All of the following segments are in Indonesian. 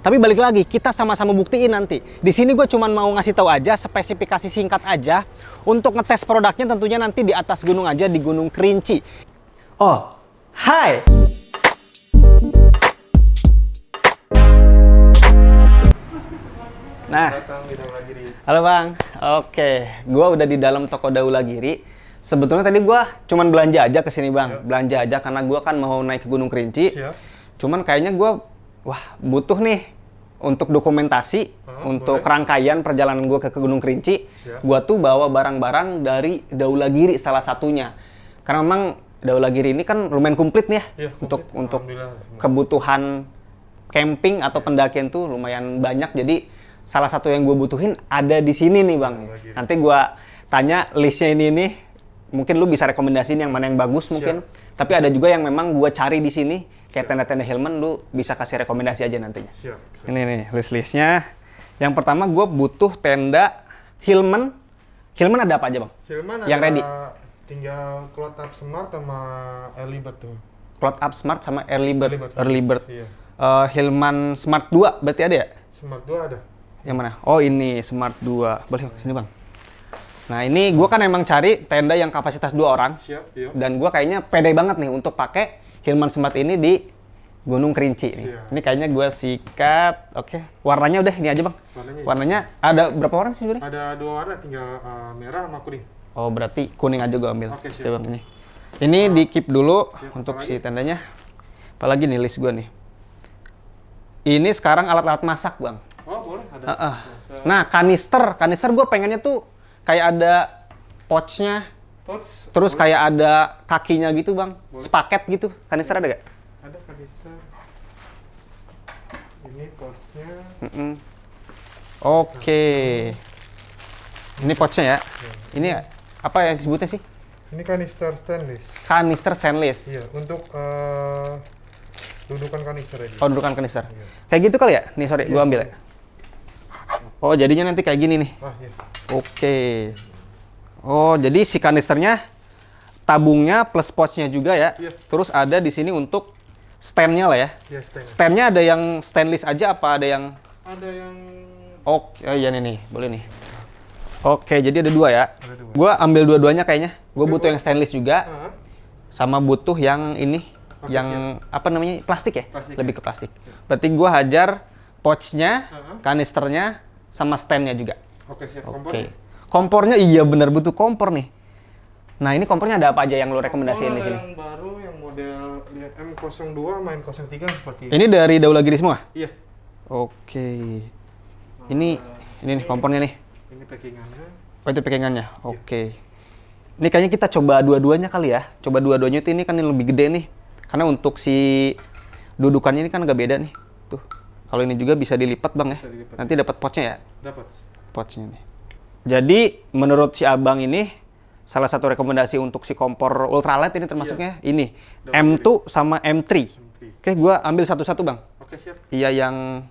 Tapi balik lagi, kita sama-sama buktiin nanti. Di sini gue cuma mau ngasih tahu aja, spesifikasi singkat aja. Untuk ngetes produknya tentunya nanti di atas gunung aja, di Gunung Kerinci. Oh, hai! Nah, halo Bang. Oke, gua udah di dalam toko Daulagiri. Sebetulnya tadi gua cuman belanja aja ke sini, Bang. Belanja aja karena gua kan mau naik ke Gunung Kerinci. Cuman kayaknya gua butuh nih untuk dokumentasi, untuk rangkaian perjalanan gua ke Gunung Kerinci. Gua tuh bawa barang-barang dari Daulagiri salah satunya. Karena memang Daulagiri ini kan lumayan komplit nih ya, untuk kebutuhan camping atau pendakian tuh lumayan banyak. Jadi salah satu yang gue butuhin ada di sini nih, Bang. Nanti gue tanya listnya ini. Mungkin lu bisa rekomendasiin yang mana yang bagus mungkin. Tapi ada juga yang memang gue cari di sini. Kayak tenda-tenda Hillman, lu bisa kasih rekomendasi aja nantinya. Ini nih list-listnya. Yang pertama gue butuh tenda Hillman. Hillman ada apa aja, Bang? Hillman yang ada ready. Tinggal Cloud Up Smart sama Early Bird tuh. Cloud Up Smart sama Early Bird. Early Bird. Iya. Hillman Smart 2 berarti ada ya? Smart 2 ada. Yang mana? Oh ini Smart 2. Boleh sini Bang. Nah ini gue kan emang cari tenda yang kapasitas 2 orang. Siap, iya. Dan gue kayaknya pede banget nih untuk pakai Hillman Smart ini di Gunung Kerinci nih. Ini kayaknya gue sikat. Oke. Warnanya udah ini aja Bang. Warnanya ada berapa warna sih sebenarnya? Ada 2 warna, tinggal merah sama kuning. Oh berarti kuning aja gue ambil. Oke, siap. Coba Bang ini. Ini di keep dulu untuk si tendanya. Apalagi nih list gue nih. Ini sekarang alat-alat masak Bang. Oh boleh, ada. Nah kanister gue pengennya tuh kayak ada pouchnya, terus boleh. Kayak ada kakinya gitu Bang, boleh. Sepaket gitu. Kanister ada gak? Ada kanister. Ini pouchnya. Oke. Ini pouchnya ya. Ini apa yang disebutnya sih? Ini kanister stainless. Kanister stainless. Iya, untuk dudukan kanister aja. Oh dudukan kanister. Iya. Kayak gitu kali ya? Nih sorry, gue ambil ya. Oh jadinya nanti kayak gini nih. Iya. Oke. Oh jadi si kanisternya tabungnya plus pouchnya juga ya. Iya. Terus ada di sini untuk standnya lah ya. Iya, standnya ada yang stainless aja apa ada yang? Ada yang. Oh iya nih, boleh nih. Oke jadi ada 2 ya. Gue ambil dua-duanya kayaknya. Gue butuh yang stainless juga. Sama butuh yang ini. Yang apa namanya? Plastik ya? Lebih ke plastik. Berarti gue hajar pouchnya, kanisternya, sama standnya juga. Oke, siap. Kompornya iya benar butuh kompor nih. Nah ini kompornya ada apa aja yang lo rekomendasiin di sini? Yang baru yang model M02 sama M03 seperti ini. Ini dari Daulagiri semua? Iya. Oke. Ini nih kompornya nih. Ini packingannya. Oh itu packingannya. Oke. Ini kayaknya kita coba dua-duanya kali ya. Coba dua-duanya itu ini kan yang lebih gede nih. Karena untuk si dudukannya ini kan agak beda nih. Tuh. Kalau ini juga bisa dilipat Bang ya. Nanti dapat pouchnya ya? Dapat. Pouchnya nih. Jadi menurut si Abang ini salah satu rekomendasi untuk si kompor ultralight ini termasuknya ini M2 sama M3. Oke, gua ambil satu-satu Bang. Oke, siap. Iya yang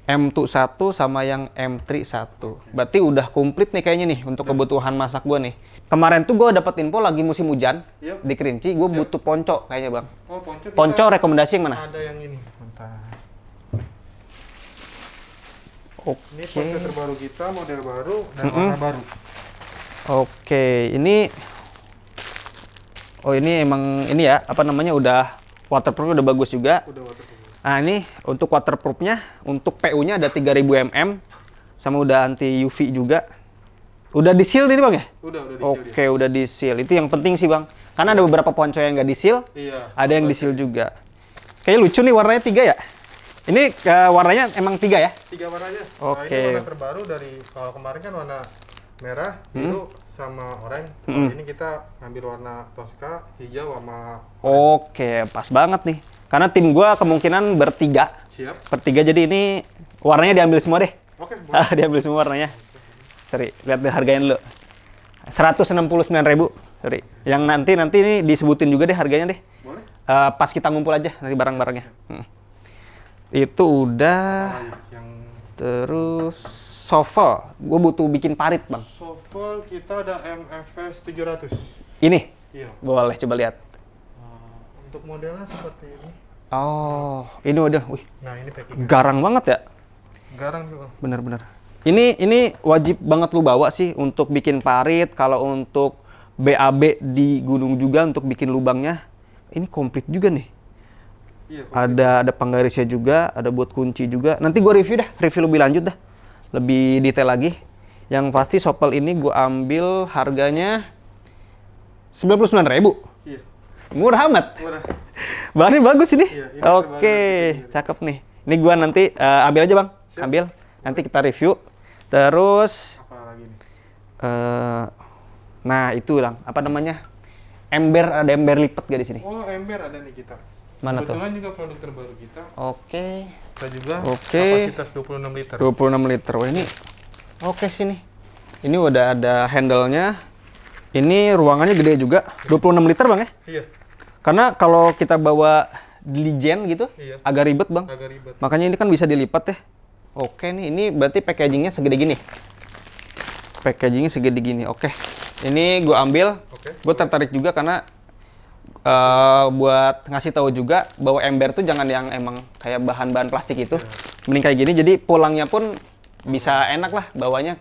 M2 1 sama yang M3 1. Berarti udah komplit nih kayaknya nih untuk kebutuhan masak gua nih. Kemarin tuh gua dapat info lagi musim hujan di Kerinci, gua butuh ponco kayaknya Bang. Oh, ponco. Ponco rekomendasi yang mana? Ada yang ini. Mantap. Oke. Ini ponco terbaru kita, model baru dan warna baru. Oke, ini emang ini ya, apa namanya udah waterproof udah bagus juga. Udah waterproof. Nah, ini untuk waterproofnya, untuk PU-nya ada 3000 mm sama udah anti UV juga. Udah di-seal ini Bang ya? Udah di-seal. Oke, udah di-seal. Itu yang penting sih Bang. Karena ada beberapa ponco yang nggak di-seal. Iya. Ada yang di-seal juga. Kayaknya lucu nih warnanya 3 ya? Ini warnanya emang 3 ya? 3 warnanya. Oke. Nah, ini warna terbaru dari kalau kemarin kan warna merah, biru sama oranye. Ini kita ngambil warna Tosca, hijau sama Oke, pas banget nih. Karena tim gua kemungkinan bertiga. Siap. Bertiga jadi ini warnanya diambil semua deh. Oke, boleh. Diambil semua warnanya. Sorry, lihat deh harganya dulu. 169.000. Sorry. Yang nanti ini disebutin juga deh harganya deh. Boleh. Pas kita ngumpul aja nanti barang-barangnya. Itu udah. Terus shovel. Gue butuh bikin parit, Bang. Shovel kita ada MFS 700. Ini? Iya. Boleh coba lihat. Untuk modelnya seperti ini. Oh, ini udah, wih, Nah, ini packing. garang banget ya. Garang tuh, Bang. Bener-bener. Ini wajib banget lu bawa sih untuk bikin parit. Kalau untuk BAB di gunung juga untuk bikin lubangnya, ini komplit juga nih. Iya, Ada penggarisnya juga, ada buat kunci juga. Nanti gua review lebih lanjut dah, lebih detail lagi. Yang pasti Sopel ini gua ambil harganya 99.000. Iya. Murah amat. Murah. Bahannya bagus ini. Iya, ini Oke, terbaru. cakep nih. Ini gua nanti ambil aja bang, Siap. ambil. Nanti kita review. Terus, Apa lagi nih? nah itu bang, apa namanya? Ada ember lipat gak di sini? Oh, ember ada nih kita. Mana tuh? Kebetulan juga produk terbaru kita. Oke, Kita juga Oke. kapasitas 26 liter. 26 liter. Wah ini, oke sih nih. Ini udah ada handle-nya. Ini ruangannya gede juga, 26 liter bang ya? Iya, Karena kalau kita bawa diligen gitu, Iya. agak ribet bang. agak ribet. Makanya ini kan bisa dilipat ya. Oke nih, ini berarti packagingnya segede gini. Packagingnya segede gini. Oke, ini gue ambil. Oke. Gue tertarik juga karena buat ngasih tahu juga bahwa ember tuh jangan yang emang kayak bahan-bahan plastik itu. Mending kayak gini. Jadi pulangnya pun bisa enak lah bawanya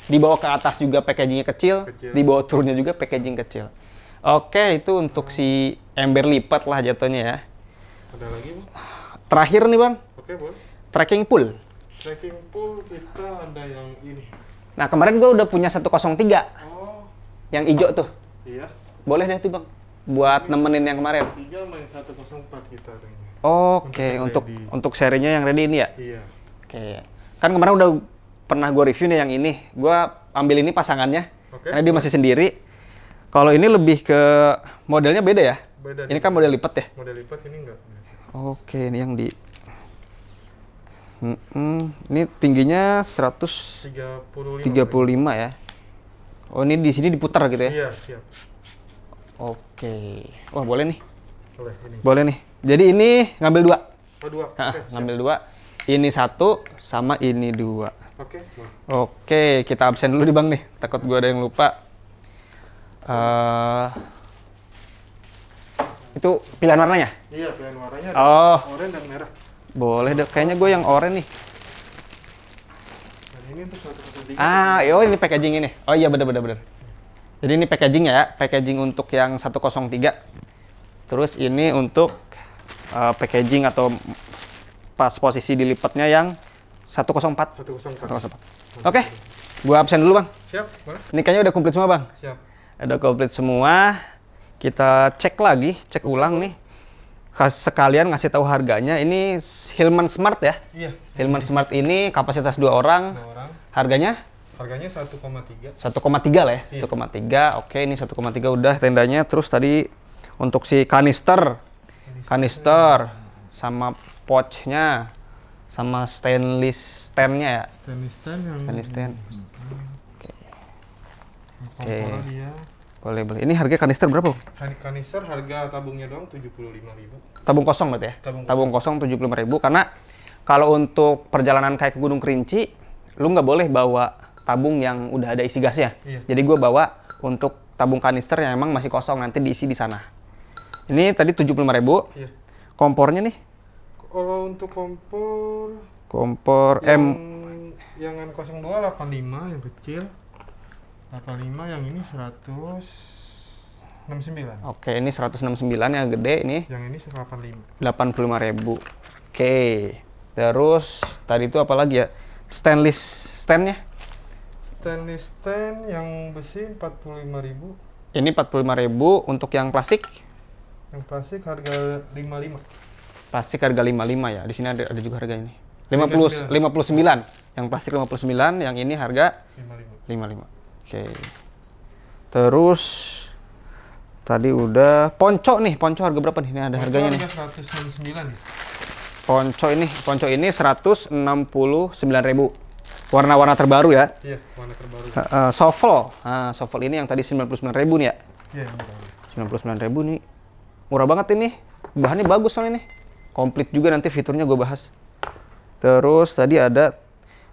dibawa ke atas juga packagingnya kecil, Kecil. dibawa turunnya juga packaging kecil. Oke, itu untuk si ember lipat lah jatuhnya ya. Ada lagi, Bang? Terakhir nih bang, Oke, boleh. tracking pull. Tracking pool kita ada yang ini. Nah kemarin gue udah punya 103 Oh, yang hijau tuh. iya. Boleh deh tuh bang, buat nemenin yang kemarin. 3 main 104 kita ada ini. Oke, Untuk untuk yang ready. untuk serinya yang ready ini ya. Iya. Oke, kan kemarin udah pernah gue review nih yang ini. Gue ambil ini pasangannya, Oke. karena dia masih sendiri. Kalau ini lebih ke modelnya beda ya. Beda. Ini kan model lipat ya. Model lipat ini enggak. Oke, ini yang di. Ini tingginya 135 35. ya. Oh ini di sini diputar gitu ya. Iya, siap. Oke. Wah boleh nih. Boleh ini. Boleh nih. Jadi ini ngambil dua. Oh, 2. Hah, Oke. ngambil dua. Ini satu sama ini dua. Oke. Boleh. Oke, kita absen dulu nih bang nih. Takut gua ada yang lupa. Itu pilihan warnanya? Iya, pilihan warnanya ada Oh, oranye dan merah. boleh deh. Kayaknya gue yang oranye nih. Dan ini untuk 103. Oh ini packaging ini. Oh iya bener. Jadi ini packaging ya, packaging untuk yang 103. Terus ini untuk packaging atau pas posisi dilipatnya yang 104. 104. Oke, gua absen dulu bang. Siap, boleh? Ini kayaknya udah komplit semua bang. Siap. Udah komplit semua. Kita cek lagi, cek ulang nih. Sekalian ngasih tahu harganya. Ini Hillman Smart ya. Iya. Hillman Smart ini kapasitas 2 orang. 2 orang. Harganya Harganya 1,3. 1,3 lah ya. Iya. 1,3. Oke, ini 1,3 udah tendanya. Terus tadi untuk si kanister sama pouchnya sama stainless stand-nya ya. Stainless stand yang Stainless stand. komporan dia. Boleh. Ini harga kanister berapa? Kanister harga tabungnya doang 75.000. Tabung kosong berarti ya? Tabung kosong 75.000 karena kalau untuk perjalanan kayak ke Gunung Kerinci, lu nggak boleh bawa tabung yang udah ada isi gasnya. Iya. Jadi gue bawa untuk tabung kanister yang emang masih kosong nanti diisi di sana. Ini tadi 75.000. Iya. Kompornya nih? Kalau untuk Kompor yang N02 85 yang kecil. 85 yang ini 169. Oke, ini 169 yang gede ini. Yang ini 85. 85.000. Oke. Terus tadi itu apa lagi ya? Stainless stand-nya? Stainless stand yang besi 45.000. Ini 45.000 untuk yang plastik. Yang plastik harga 55. Plastik harga 55 ya. Di sini ada juga harga ini. 59. Yang plastik 59, yang ini harga 55. 55. Oke. Terus tadi udah ponco nih. Ponco harga berapa nih? Ini ada harganya nih. Harga 169 ya. Ponco ini 169.000. Warna-warna terbaru ya. Iya, warna terbaru. Sovel ini yang tadi 99.000 nih ya. Iya, betul. 99.000 nih. Murah banget ini. Bahannya bagus soalnya nih. Komplit juga nanti fiturnya gue bahas. Terus tadi ada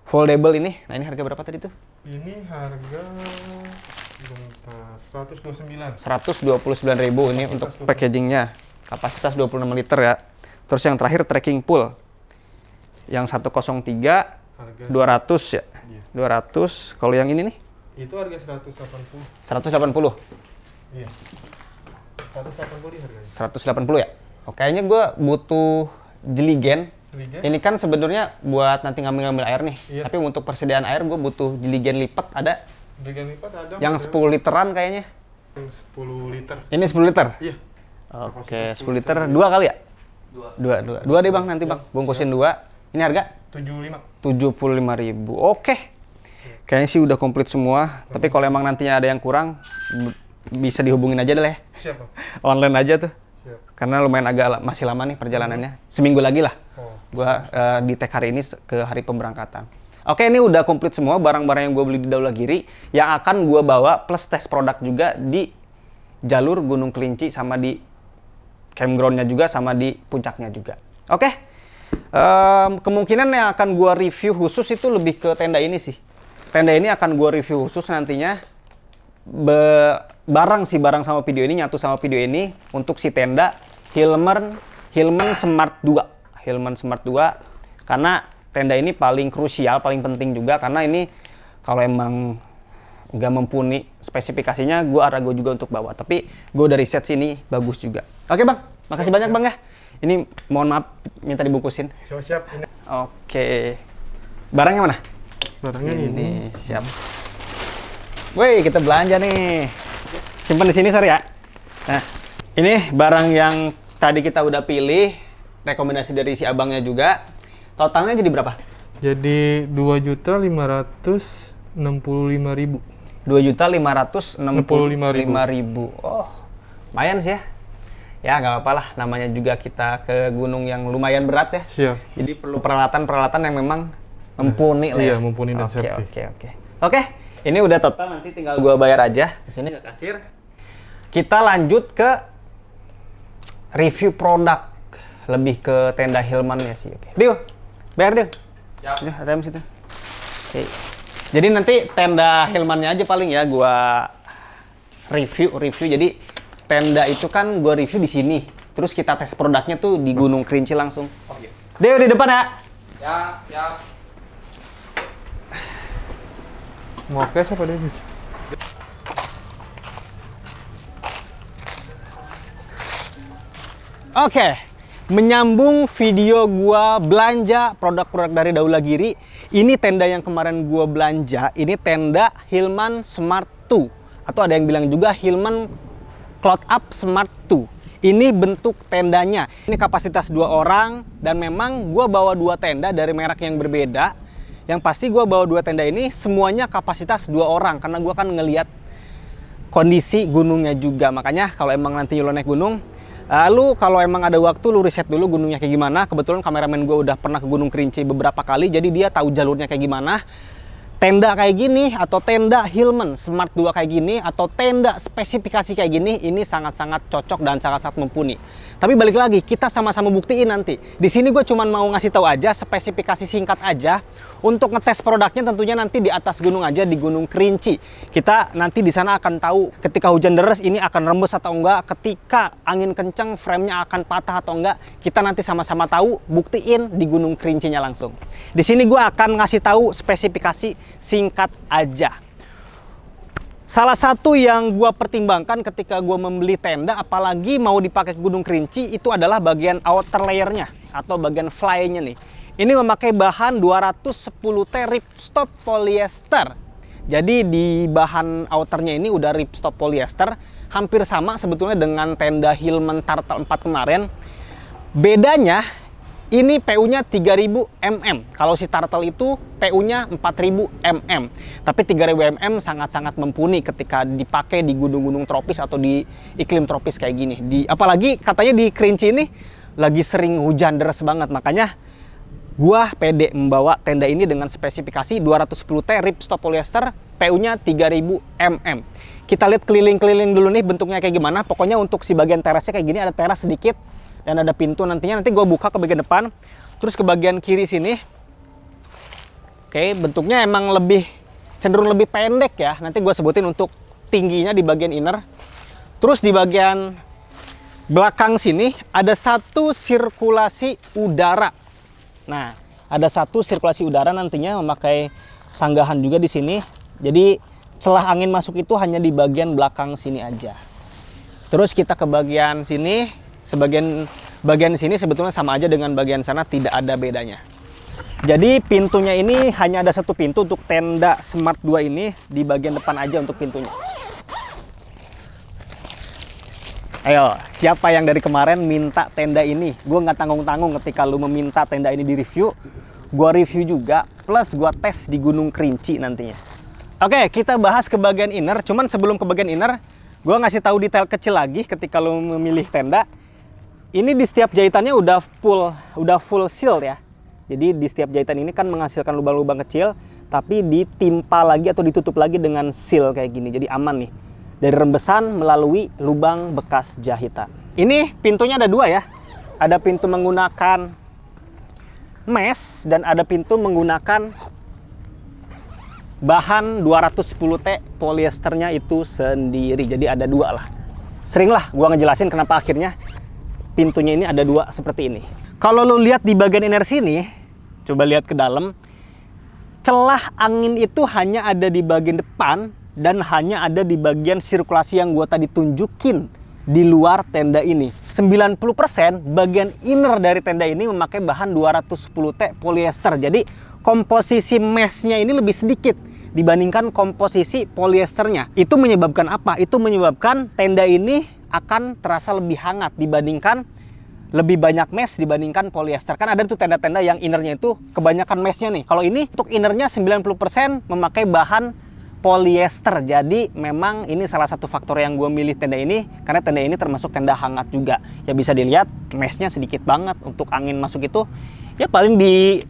foldable ini. Nah, ini harga berapa tadi tuh? Ini harga bentar, 129. 129.000 ini untuk packagingnya. Kapasitas 26 liter ya. Terus yang terakhir trekking pole. Yang 103 Harga 200 ya. Iya. 200. Kalau yang ini nih Itu harga 180. 180. Iya. 180 harganya. 180 ya. Oh, kayaknya gue butuh jeligen. Jeligen? Ini kan sebenarnya buat nanti ngambil air nih. Iya. Tapi untuk persediaan air gue butuh jeligen lipat ada. Jeligen lipat ada. Yang 10 literan kayaknya. Yang 10 liter. Ini 10 liter? Iya. Oke, 10 liter. Dua kali ya? Dua deh bang, nanti bang. Bungkusin dua. Ini harga? 75. 75.000. Oke. Kayaknya sih udah komplit semua. Tapi kalau emang nantinya ada yang kurang, bisa dihubungin aja deh. Siapa? Online aja tuh. Siap. Karena lumayan masih lama nih perjalanannya. Seminggu lagi lah. Oh. Gua di tag hari ini ke hari pemberangkatan. Oke, ini udah komplit semua barang-barang yang gue beli di Daulagiri yang akan gue bawa plus tes produk juga di jalur Gunung Kelinci sama di campground-nya juga sama di puncaknya juga. Oke. Kemungkinan yang akan gue review khusus itu lebih ke tenda ini sih. Tenda ini akan gue review khusus nantinya. Barang sama video ini, nyatu sama video ini untuk si tenda Hillman Smart 2. Hillman Smart 2 karena tenda ini paling krusial, paling penting juga karena ini kalau emang nggak mumpuni spesifikasinya, gue juga untuk bawa. Tapi gue udah riset sini bagus juga. Oke bang, makasih banyak bang ya. Ini mohon maaf minta dibungkusin. Siap. Ini. Oke, barangnya mana? Barangnya ini. Siap. Woi, kita belanja nih. Simpan di sini, Sar ya. Nah, ini barang yang tadi kita udah pilih, rekomendasi dari si abangnya juga. Totalnya jadi berapa? Jadi 2.565.000. 2.565.000. Oh, lumayan sih ya. Ya nggak apa-apa lah, namanya juga kita ke gunung yang lumayan berat ya. Siap. Jadi perlu peralatan yang memang mumpuni lah ya. Iya, mumpuni dan safety. Oke, ini udah total, nanti tinggal gua bayar aja ke sini ke kasir. Kita lanjut ke review produk, lebih ke tenda Hillman-nya sih. Oke. Dio, bayar Dio. Siap. ATM situ. Oke. Jadi nanti tenda Hillman-nya aja paling ya gua review. Jadi tenda itu kan gua review di sini. Terus kita tes produknya tuh di Gunung Kerinci langsung. Oke. Dio di depan ya. Ya. Mau cash apa debit? Oke, menyambung video gua belanja produk-produk dari Daulagiri. Ini tenda yang kemarin gua belanja, ini tenda Hillman Smart 2 atau ada yang bilang juga Hillman Cloud Up Smart 2. Ini bentuk tendanya. Ini kapasitas 2 orang dan memang gua bawa 2 tenda dari merek yang berbeda. Yang pasti gua bawa 2 tenda ini semuanya kapasitas 2 orang karena gua kan ngelihat kondisi gunungnya juga. Makanya kalau emang nanti lo naik gunung, lu kalau emang ada waktu lu riset dulu gunungnya kayak gimana. Kebetulan kameramen gue udah pernah ke Gunung Kerinci beberapa kali, jadi dia tahu jalurnya kayak gimana. Tenda kayak gini atau tenda Hillman Smart 2 kayak gini atau tenda spesifikasi kayak gini, ini sangat-sangat cocok dan sangat-sangat mumpuni. Tapi balik lagi, kita sama-sama buktiin nanti. Di sini gue cuma mau ngasih tahu aja spesifikasi singkat aja. Untuk ngetes produknya tentunya nanti di atas gunung aja, di Gunung Kerinci. Kita nanti di sana akan tahu ketika hujan deras ini akan rembes atau enggak, ketika angin kencang frame-nya akan patah atau enggak. Kita nanti sama-sama tahu, buktiin di Gunung Kerincinya langsung. Di sini gue akan ngasih tahu spesifikasi singkat aja. Salah satu yang gue pertimbangkan ketika gue membeli tenda, apalagi mau dipakai ke Gunung Kerinci, itu adalah bagian outer layer-nya atau bagian fly-nya nih. Ini memakai bahan 210T ripstop polyester. Jadi di bahan outernya ini udah ripstop polyester, hampir sama sebetulnya dengan tenda Hillman Turtle 4 kemarin. Bedanya ini PU-nya 3000 mm. Kalau si Turtle itu PU-nya 4000 mm. Tapi 3000 mm sangat-sangat mumpuni ketika dipakai di gunung-gunung tropis atau di iklim tropis kayak gini. Apalagi katanya di Kerinci ini lagi sering hujan deras banget, makanya gua pede membawa tenda ini dengan spesifikasi 210T ripstop polyester, PU-nya 3000 mm. Kita lihat keliling-keliling dulu nih bentuknya kayak gimana. Pokoknya untuk si bagian terasnya kayak gini, ada teras sedikit dan ada pintu nantinya. Nanti gua buka ke bagian depan, terus ke bagian kiri sini. Oke, bentuknya emang cenderung lebih pendek ya. Nanti gua sebutin untuk tingginya di bagian inner. Terus di bagian belakang sini ada satu sirkulasi udara. Nah, ada satu sirkulasi udara nantinya memakai sanggahan juga di sini. Jadi celah angin masuk itu hanya di bagian belakang sini aja. Terus kita ke bagian sini, bagian sini sebetulnya sama aja dengan bagian sana, tidak ada bedanya. Jadi pintunya ini hanya ada satu pintu untuk tenda Smart 2 ini, di bagian depan aja untuk pintunya. Ayo, siapa yang dari kemarin minta tenda ini? Gue nggak tanggung-tanggung ketika lu meminta tenda ini di review. Gue review juga, plus gue tes di Gunung Kerinci nantinya. Oke, kita bahas ke bagian inner. Cuman sebelum ke bagian inner, gue ngasih tahu detail kecil lagi ketika lu memilih tenda. Ini di setiap jahitannya udah full seal ya. Jadi di setiap jahitan ini kan menghasilkan lubang-lubang kecil, tapi ditimpa lagi atau ditutup lagi dengan seal kayak gini. Jadi aman nih dari rembesan melalui lubang bekas jahitan. Ini pintunya ada dua ya. Ada pintu menggunakan mesh dan ada pintu menggunakan bahan 210T polyesternya itu sendiri. Jadi ada dua lah. Sering lah gua ngejelasin kenapa akhirnya pintunya ini ada dua seperti ini. Kalau lo lihat di bagian inner sini, coba lihat ke dalam, celah angin itu hanya ada di bagian depan dan hanya ada di bagian sirkulasi yang gua tadi tunjukin di luar tenda ini. 90% bagian inner dari tenda ini memakai bahan 210T polyester. Jadi komposisi meshnya ini lebih sedikit dibandingkan komposisi polyesternya. Itu menyebabkan apa? Itu menyebabkan tenda ini akan terasa lebih hangat dibandingkan lebih banyak mesh dibandingkan polyester. Kan ada tuh tenda-tenda yang innernya itu kebanyakan meshnya nih. Kalau ini untuk innernya 90% memakai bahan polyester. Jadi memang ini salah satu faktor yang gue milih tenda ini, karena tenda ini termasuk tenda hangat juga. Ya bisa dilihat meshnya sedikit banget. Untuk angin masuk itu ya paling di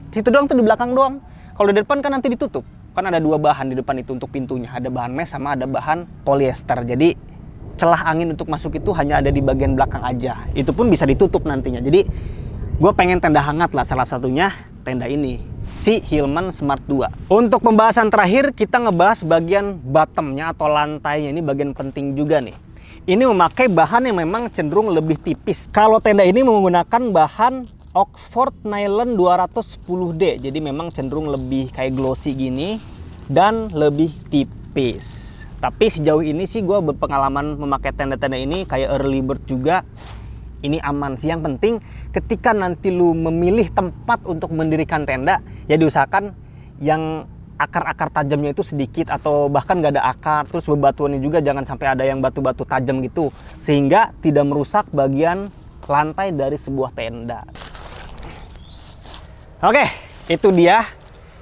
situ doang tuh, di belakang doang. Kalau di depan kan nanti ditutup. Kan ada dua bahan di depan itu untuk pintunya. Ada bahan mesh sama ada bahan polyester. Jadi celah angin untuk masuk itu hanya ada di bagian belakang aja. Itu pun bisa ditutup nantinya. Jadi gue pengen tenda hangat lah, salah satunya tenda ini, si Hillman Smart 2. Untuk pembahasan terakhir kita ngebahas bagian bottomnya atau lantainya. Ini bagian penting juga nih. Ini memakai bahan yang memang cenderung lebih tipis. Kalau tenda ini menggunakan bahan Oxford Nylon 210D. Jadi memang cenderung lebih kayak glossy gini dan lebih tipis. Tapi sejauh ini sih gue berpengalaman memakai tenda-tenda ini kayak early bird juga. Ini aman sih. Yang penting ketika nanti lu memilih tempat untuk mendirikan tenda, ya diusahakan yang akar-akar tajamnya itu sedikit atau bahkan gak ada akar. Terus bebatuannya juga jangan sampai ada yang batu-batu tajam gitu, sehingga tidak merusak bagian lantai dari sebuah tenda. Oke, itu dia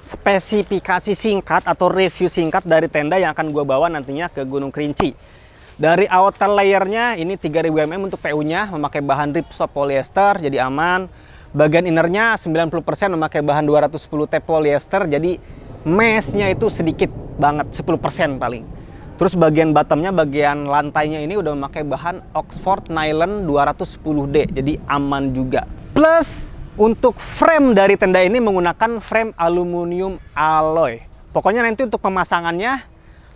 spesifikasi singkat atau review singkat dari tenda yang akan gue bawa nantinya ke Gunung Kerinci. Dari outer layernya ini 3000 mm untuk PU-nya, memakai bahan ripstop polyester, jadi aman. Bagian innernya 90% memakai bahan 210T polyester, jadi meshnya itu sedikit banget, 10% paling. Terus bagian bottomnya, bagian lantainya ini udah memakai bahan Oxford Nylon 210D, jadi aman juga. Plus untuk frame dari tenda ini menggunakan frame aluminium alloy. Pokoknya nanti untuk pemasangannya,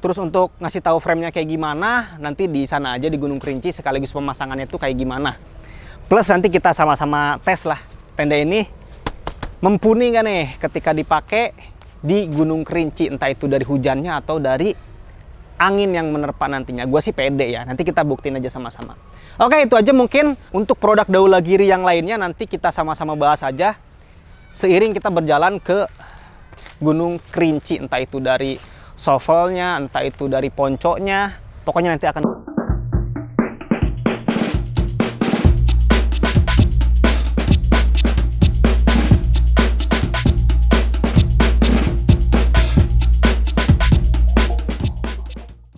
terus untuk ngasih tahu framenya kayak gimana, nanti di sana aja di Gunung Kerinci sekaligus pemasangannya itu kayak gimana. Plus nanti kita sama-sama tes lah tenda ini mumpuni nggak nih ketika dipakai di Gunung Kerinci, entah itu dari hujannya atau dari angin yang menerpa nantinya. Gue sih pede ya, nanti kita buktiin aja sama-sama. Oke, itu aja mungkin untuk produk Daulagiri yang lainnya nanti kita sama-sama bahas aja seiring kita berjalan ke Gunung Kerinci, entah itu dari shovelnya, entah itu dari poncoknya, pokoknya nanti akan